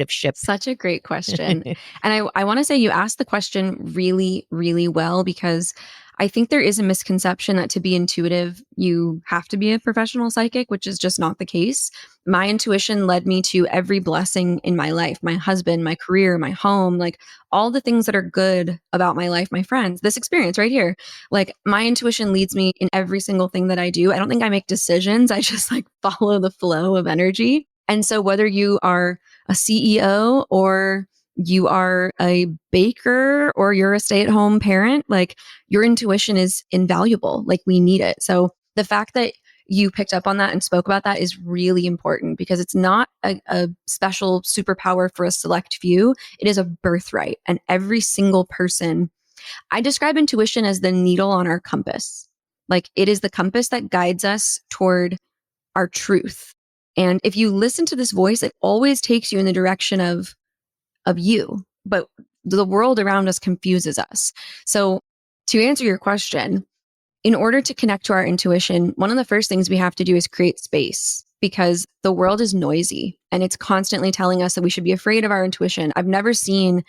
ship? such a great question. And I want to say you asked the question really, really well, because I think there is a misconception that to be intuitive, you have to be a professional psychic, which is just not the case. My intuition led me to every blessing in my life, my husband, my career, my home, like all the things that are good about my life, my friends, this experience right here. Like my intuition leads me in every single thing that I do. I don't think I make decisions. I just like follow the flow of energy. And so whether you are a CEO or you are a baker or you're a stay-at-home parent, like your intuition is invaluable. Like we need it. So the fact that you picked up on that and spoke about that is really important, because it's not a special superpower for a select few. It is a birthright. And every single person, I describe intuition as the needle on our compass. Like it is the compass that guides us toward our truth. And if you listen to this voice, it always takes you in the direction of you. But the world around us confuses us. So to answer your question, in order to connect to our intuition, one of the first things we have to do is create space, because the world is noisy and it's constantly telling us that we should be afraid of our intuition. I've never seen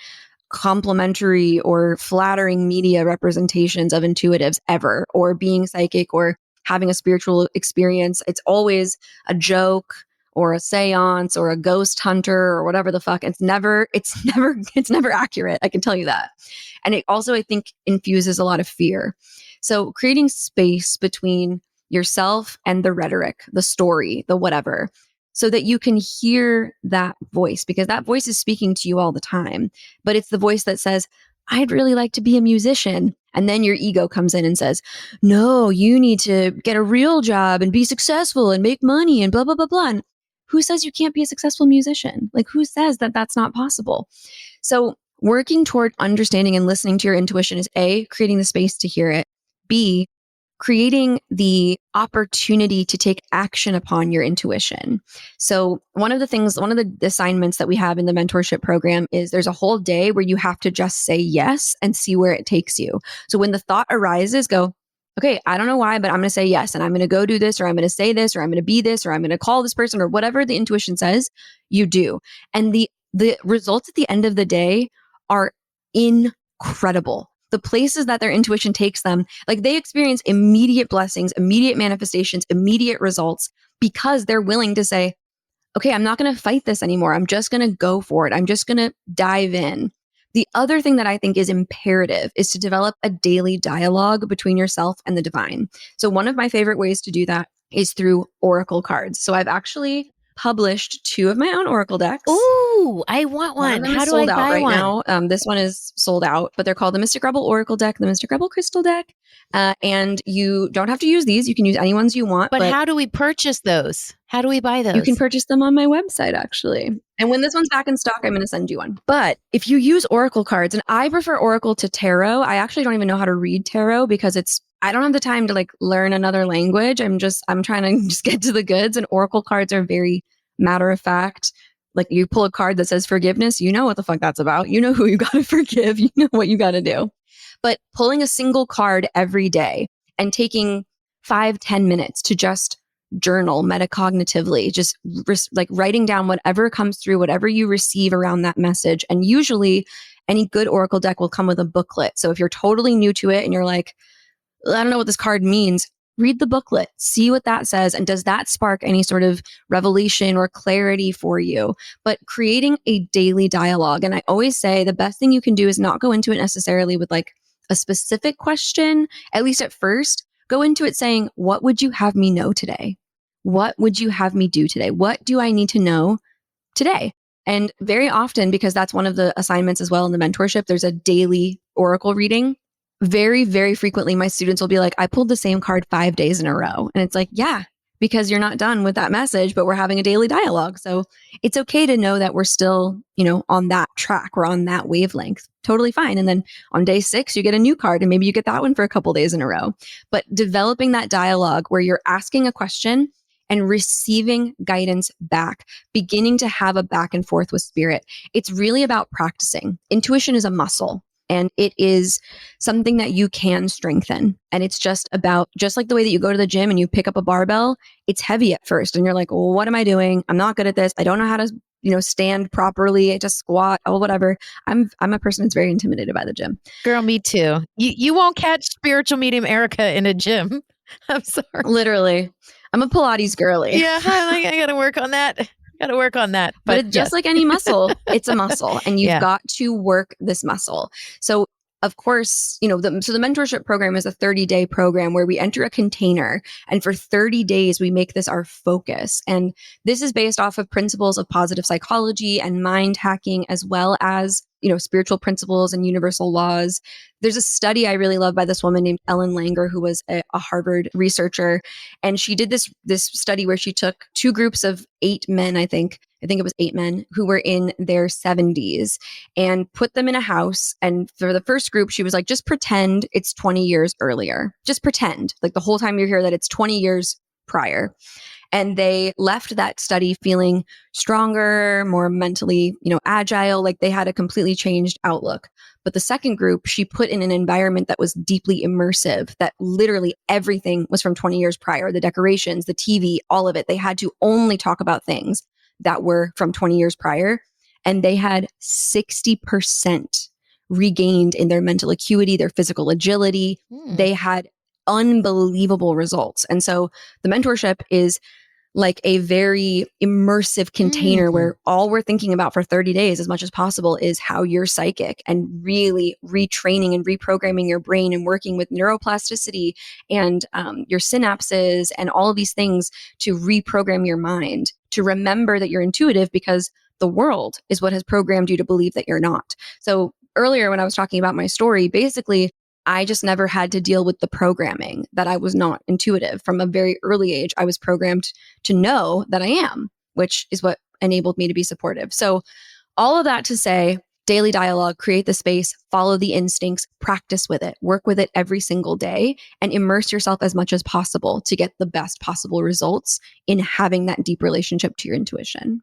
complimentary or flattering media representations of intuitives ever, or being psychic or having a spiritual experience. It's always a joke or a seance or a ghost hunter or whatever the fuck. It's never accurate. I can tell you that. And it also, I think, infuses a lot of fear. So creating space between yourself and the rhetoric, the story, the whatever, so that you can hear that voice, because that voice is speaking to you all the time. But it's the voice that says, I'd really like to be a musician. And then your ego comes in and says, no, you need to get a real job and be successful and make money and blah, blah, blah, blah. And who says you can't be a successful musician? Like, who says that that's not possible? So working toward understanding and listening to your intuition is A, creating the space to hear it. B, creating the opportunity to take action upon your intuition. So one of the assignments that we have in the mentorship program is there's a whole day where you have to just say yes and see where it takes you. So when the thought arises, go, okay, I don't know why, but I'm going to say yes. And I'm going to go do this, or I'm going to say this, or I'm going to be this, or I'm going to call this person, or whatever the intuition says, you do. And the results at the end of the day are incredible. The places that their intuition takes them, like they experience immediate blessings, immediate manifestations, immediate results, because they're willing to say, okay, I'm not going to fight this anymore. I'm just going to go for it. I'm just going to dive in. The other thing that I think is imperative is to develop a daily dialogue between yourself and the divine. So one of my favorite ways to do that is through oracle cards. So I've actually published 2 of my own oracle decks. Ooh, I want One of one. them How is do I sold out buy right one? now. This one is sold out, but they're called the Mystic Rebel Oracle deck, the Mystic Rebel Crystal deck. And you don't have to use these. You can use any ones you want, But but how do we purchase those? How do we buy you can those? purchase them on my website, actually. And when this one's back in stock, I'm going to send you one. But if you use Oracle cards, and I prefer Oracle to Tarot, I actually don't even know how to read Tarot, because I don't have the time to like learn another language. I'm trying to just get to the goods. And Oracle cards are very matter of fact. Like you pull a card that says forgiveness, you know what the fuck that's about. You know who you got to forgive. You know what you got to do. But pulling a single card every day and taking 5-10 minutes to just journal metacognitively, just like writing down whatever comes through, whatever you receive around that message. And usually any good Oracle deck will come with a booklet. So if you're totally new to it and you're like, I don't know what this card means, read the booklet, see what that says. And does that spark any sort of revelation or clarity for you? But creating a daily dialogue. And I always say the best thing you can do is not go into it necessarily with like a specific question, at least at first. Go into it saying, what would you have me know today? What would you have me do today? What do I need to know today? And very often, because that's one of the assignments as well in the mentorship, there's a daily oracle reading. very, very frequently my students will be like, I pulled the same card 5 days in a row. And it's like, yeah, because you're not done with that message, but we're having a daily dialogue. So it's okay to know that we're still, on that track. We're on that wavelength. Totally fine. And then on day 6, you get a new card and maybe you get that one for a couple days in a row. But developing that dialogue where you're asking a question and receiving guidance back, beginning to have a back and forth with spirit. It's really about practicing. Intuition is a muscle. And it is something that you can strengthen. And it's just like the way that you go to the gym and you pick up a barbell, it's heavy at first. And you're like, well, what am I doing? I'm not good at this. I don't know how to, stand properly. I just squat, whatever. I'm a person that's very intimidated by the gym. Girl, me too. You won't catch spiritual medium Erika in a gym. I'm sorry. Literally. I'm a Pilates girly. Yeah, I got to work on that. Got to work on that. But it's just like any muscle, it's a muscle and you've got to work this muscle. So of course, the mentorship program is a 30-day program where we enter a container and for 30 days, we make this our focus. And this is based off of principles of positive psychology and mind hacking, as well as spiritual principles and universal laws. There's a study I really love by this woman named Ellen Langer, who was a Harvard researcher. And she did this study where she took 2 groups of 8 men, I think it was 8 men who were in their 70s and put them in a house. And for the first group, she was like, just pretend it's 20 years earlier. Just pretend like the whole time you're here that it's 20 years prior. And they left that study feeling stronger, more mentally, agile, like they had a completely changed outlook. But the second group, she put in an environment that was deeply immersive, that literally everything was from 20 years prior, the decorations, the TV, all of it. They had to only talk about things that were from 20 years prior. And they had 60% regained in their mental acuity, their physical agility. They had unbelievable results. And so the mentorship is like a very immersive container where all we're thinking about for 30 days as much as possible is how you're psychic and really retraining and reprogramming your brain and working with neuroplasticity and your synapses and all of these things to reprogram your mind to remember that you're intuitive, because the world is what has programmed you to believe that you're not. So earlier when I was talking about my story, basically I just never had to deal with the programming that I was not intuitive. From a very early age, I was programmed to know that I am, which is what enabled me to be supportive. So all of that to say, daily dialogue, create the space, follow the instincts, practice with it, work with it every single day, and immerse yourself as much as possible to get the best possible results in having that deep relationship to your intuition.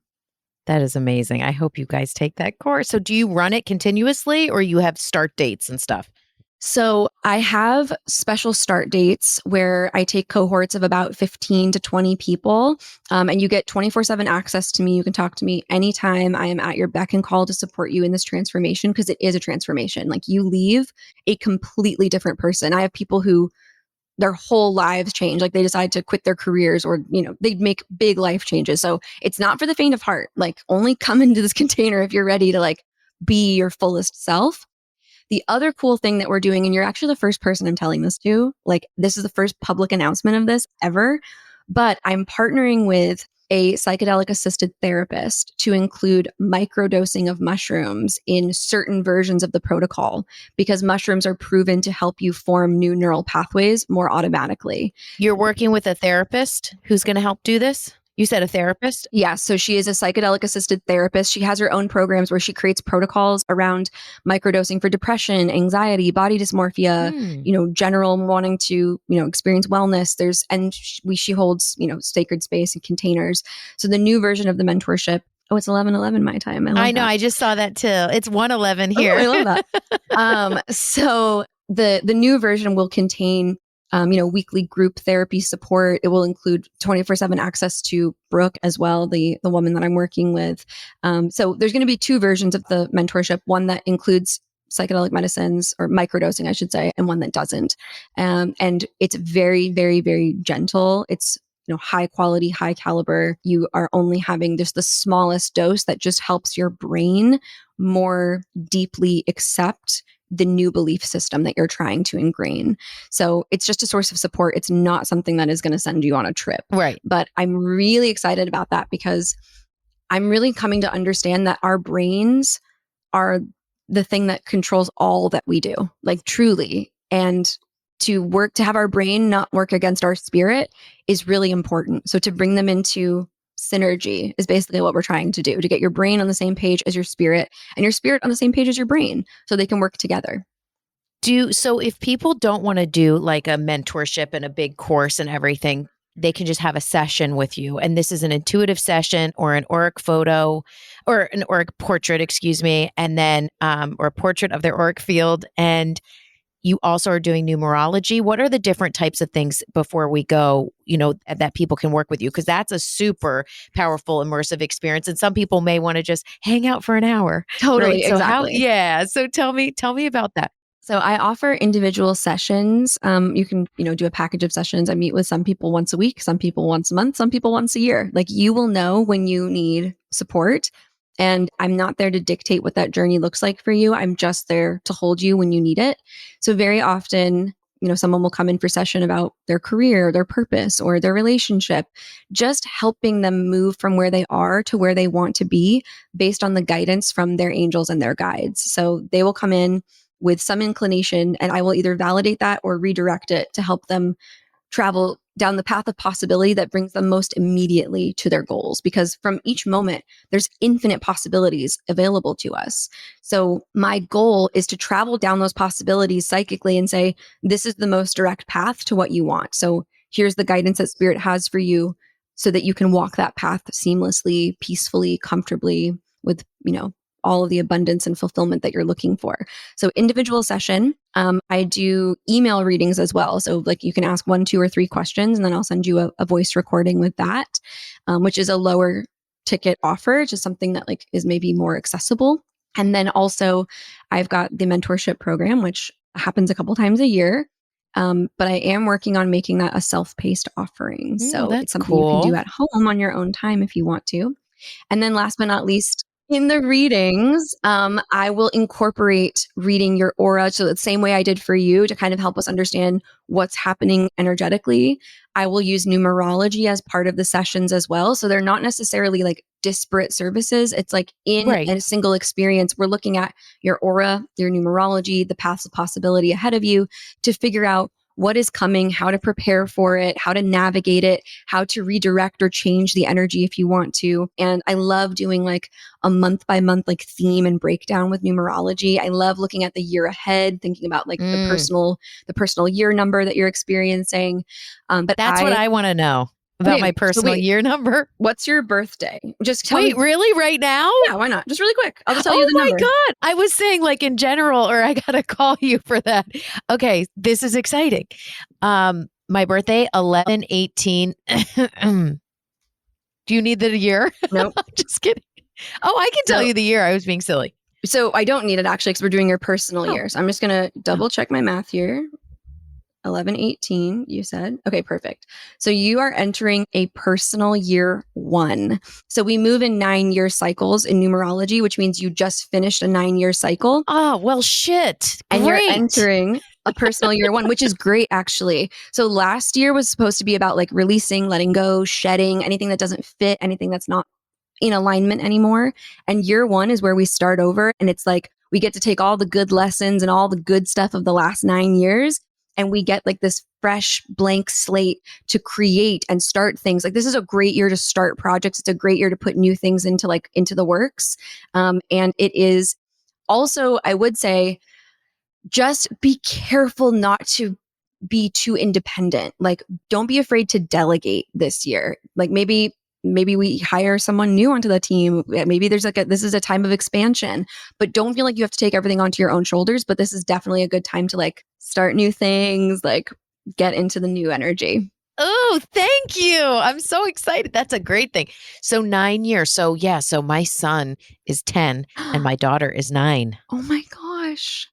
That is amazing. I hope you guys take that course. So do you run it continuously or you have start dates and stuff? So I have special start dates where I take cohorts of about 15 to 20 people, and you get 24/7 access to me. You can talk to me anytime. I am at your beck and call to support you in this transformation, because it is a transformation. Like, you leave a completely different person. I have people who their whole lives change. Like, they decide to quit their careers, or, they make big life changes. So it's not for the faint of heart. Like, only come into this container if you're ready to be your fullest self. The other cool thing that we're doing, and you're actually the first person I'm telling this to, this is the first public announcement of this ever, but I'm partnering with a psychedelic assisted therapist to include microdosing of mushrooms in certain versions of the protocol, because mushrooms are proven to help you form new neural pathways more automatically. You're working with a therapist who's going to help do this? You said a therapist? Yeah. So she is a psychedelic assisted therapist. She has her own programs where she creates protocols around microdosing for depression, anxiety, body dysmorphia, general wanting to, experience wellness. She holds, sacred space and containers. So the new version of the mentorship, it's 11:11 my time. I know. That. I just saw that too. It's 1:11 here. I love that. So the new version will contain weekly group therapy support. It will include 24/7 access to Brooke as well, the woman that I'm working with. So there's going to be 2 versions of the mentorship, one that includes psychedelic medicines, or microdosing, I should say, and one that doesn't. And it's very, very, very gentle. It's high quality, high caliber. You are only having just the smallest dose that just helps your brain more deeply accept the new belief system that you're trying to ingrain. So it's just a source of support. It's not something that is going to send you on a trip. Right. But I'm really excited about that, because I'm really coming to understand that our brains are the thing that controls all that we do, truly. And to have our brain not work against our spirit is really important. So to bring them into synergy is basically what we're trying to do, to get your brain on the same page as your spirit and your spirit on the same page as your brain so they can work together. So if people don't want to do like a mentorship and a big course and everything, they can just have a session with you. And this is an intuitive session or an auric photo or an auric portrait, excuse me, and then or a portrait of their auric field. And you also are doing numerology. What are the different types of things before we go, that people can work with you? Because that's a super powerful, immersive experience. And some people may want to just hang out for an hour. Totally, Right. So exactly. so tell me about that. So I offer individual sessions. You can, do a package of sessions. I meet with some people once a week, some people once a month, some people once a year. Like you will know when you need support. And I'm not there to dictate what that journey looks like for you. I'm just there to hold you when you need it. So very often, someone will come in for session about their career, their purpose, or their relationship, just helping them move from where they are to where they want to be based on the guidance from their angels and their guides. So they will come in with some inclination, and I will either validate that or redirect it to help them travel down the path of possibility that brings them most immediately to their goals. Because from each moment, there's infinite possibilities available to us. So my goal is to travel down those possibilities psychically and say, this is the most direct path to what you want. So here's the guidance that spirit has for you so that you can walk that path seamlessly, peacefully, comfortably with, all of the abundance and fulfillment that you're looking for. So individual session, I do email readings as well. So like you can ask 1, 2, or 3 questions, and then I'll send you a voice recording with that, which is a lower ticket offer, just something that like is maybe more accessible. And then also I've got the mentorship program, which happens a couple times a year. But I am working on making that a self-paced offering. So it's That's something you can do cool. at home on your own time if you want to. And then last but not least, in the readings, I will incorporate reading your aura. So the same way I did for you to kind of help us understand what's happening energetically, I will use numerology as part of the sessions as well. So they're not necessarily like disparate services. It's like in Right. a single experience, we're looking at your aura, your numerology, the paths of possibility ahead of you to figure out what is coming, how to prepare for it, how to navigate it, how to redirect or change the energy if you want to. And I love doing like a month by month like theme and breakdown with numerology. I love looking at the year ahead, thinking about like the personal year number that you're experiencing. That's what I want to know about Okay, my so personal wait, year number. what's your birthday? Just tell Wait, me. really? Right now? Yeah, why not? Just really quick. I'll just tell you Oh the my number. God. I was saying like in general, or I got to call you for that. Okay. This is exciting. My birthday, 11/18. Do you need the year? Nope. Just kidding. Oh, I can tell So you the year. I was being silly. So I don't need it actually because we're doing your personal Oh, year. So I'm just going to double check my math here. 11/18, you said. Okay, perfect. So you are entering a personal year 1. So we move in 9-year cycles in numerology, which means you just finished a 9-year cycle oh, well, shit. and you're Great. entering a personal year 1, which is great actually. So last year was supposed to be about like releasing, letting go, shedding anything that doesn't fit, anything that's not in alignment anymore. And year 1 is where we start over. And it's like we get to take all the good lessons and all the good stuff of the last 9 years. And we get like this fresh blank slate to create and start things. Like this is a great year to start projects. It's a great year to put new things into the works. And it is also, I would say, just be careful not to be too independent. Like, don't be afraid to delegate this year. Like maybe we hire someone new onto the team. Maybe there's this is a time of expansion, but don't feel like you have to take everything onto your own shoulders. But this is definitely a good time to like start new things, like get into the new energy. Oh, thank you. I'm so excited. That's a great thing. So 9 years. So yeah, so my son is 10 and my daughter is 9. Oh my gosh.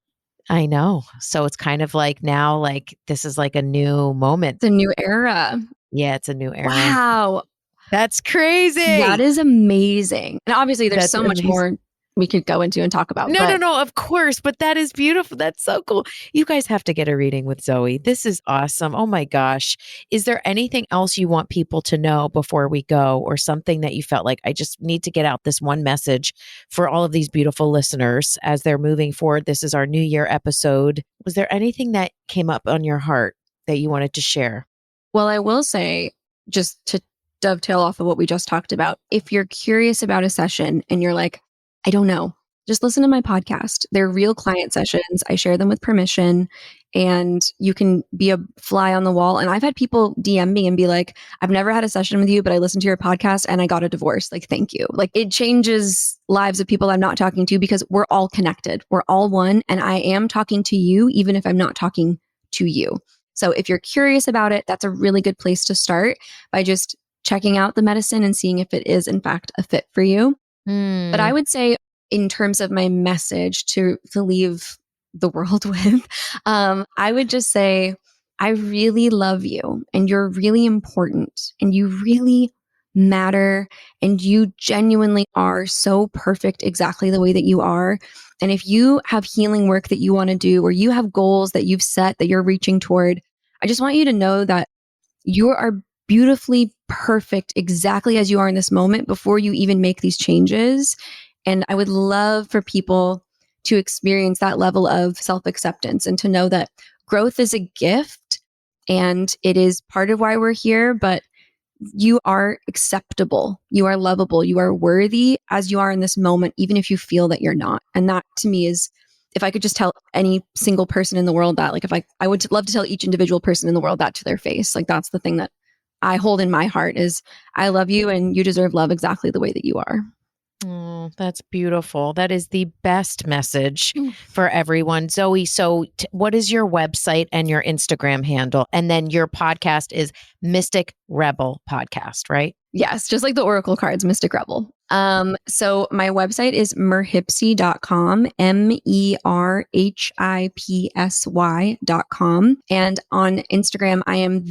I know. So it's kind of like now, like this is like a new moment. The new era. Yeah, it's a new era. Wow. That's crazy. That is amazing. And obviously there's That's so much amazing. more we could go into and talk about. No, of course. But that is beautiful. That's so cool. You guys have to get a reading with Zoey. This is awesome. Oh my gosh. Is there anything else you want people to know before we go, or something that you felt like I just need to get out this one message for all of these beautiful listeners as they're moving forward? This is our New Year episode. Was there anything that came up on your heart that you wanted to share? Well, I will say, just to dovetail off of what we just talked about, if you're curious about a session and you're like, I don't know, just listen to my podcast. They're real client sessions. I share them with permission, and you can be a fly on the wall. And I've had people DM me and be like, I've never had a session with you, but I listened to your podcast and I got a divorce. Like, thank you. Like, it changes lives of people I'm not talking to, because we're all connected. We're all one. And I am talking to you, even if I'm not talking to you. So if you're curious about it, that's a really good place to start, by just checking out the medicine and seeing if it is in fact a fit for you. But I would say, in terms of my message to leave the world with, I would just say, I really love you, and you're really important, and you really matter, and you genuinely are so perfect exactly the way that you are. And if you have healing work that you want to do, or you have goals that you've set that you're reaching toward, I just want you to know that you are beautifully perfect exactly as you are in this moment, before you even make these changes. And I would love for people to experience that level of self-acceptance, and to know that growth is a gift, and it is part of why we're here. But you are acceptable, you are lovable, you are worthy as you are in this moment, even if you feel that you're not. And that, to me, is, if I could just tell any single person in the world that, like, if I would love to tell each individual person in the world that to their face. Like, that's the thing that I hold in my heart, is I love you, and you deserve love exactly the way that you are. Oh, that's beautiful. That is the best message for everyone. Zoey, so what is your website and your Instagram handle? And then your podcast is Mystic Rebel Podcast, right? Yes, just like the Oracle cards, Mystic Rebel. So my website is merhipsy.com, merhipsy.com. And on Instagram, I am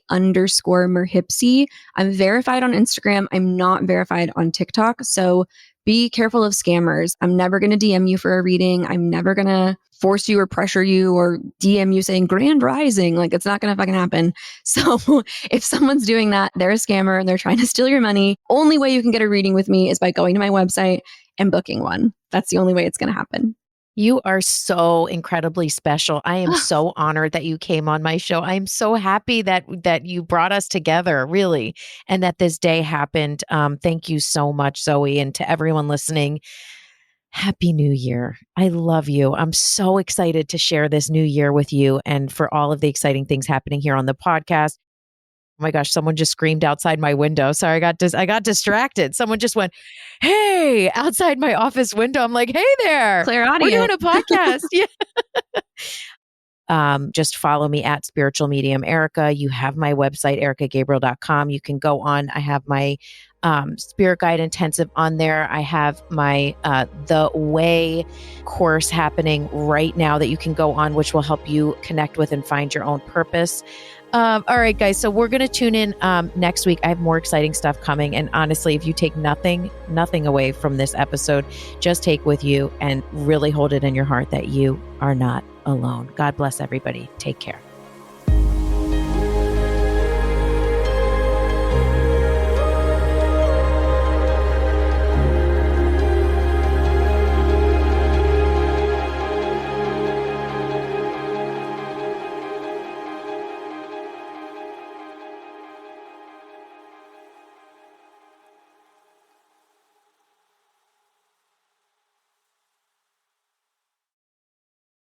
_merhipsy. I'm verified on Instagram. I'm not verified on TikTok. So be careful of scammers. I'm never going to DM you for a reading. I'm never going to force you or pressure you or DM you saying grand rising. Like, it's not going to fucking happen. So if someone's doing that, they're a scammer and they're trying to steal your money. Only way you can get a reading with me is by going to my website and booking one. That's the only way it's going to happen. You are so incredibly special. I am so honored that you came on my show. I'm so happy that you brought us together, really, and that this day happened. Thank you so much, Zoey, and to everyone listening. Happy New Year. I love you. I'm so excited to share this new year with you, and for all of the exciting things happening here on the podcast. Oh my gosh, someone just screamed outside my window. Sorry, I got distracted. Someone just went, "Hey," outside my office window. I'm like, "Hey there. Clear audio. We're doing a podcast." Yeah. Just follow me at Spiritual Medium Erika. You have my website, erikagabriel.com. You can go on. I have my Spirit Guide Intensive on there. I have my The Way course happening right now that you can go on, which will help you connect with and find your own purpose. All right, guys. So we're going to tune in next week. I have more exciting stuff coming. And honestly, if you take nothing away from this episode, just take with you and really hold it in your heart that you are not alone. God bless everybody. Take care.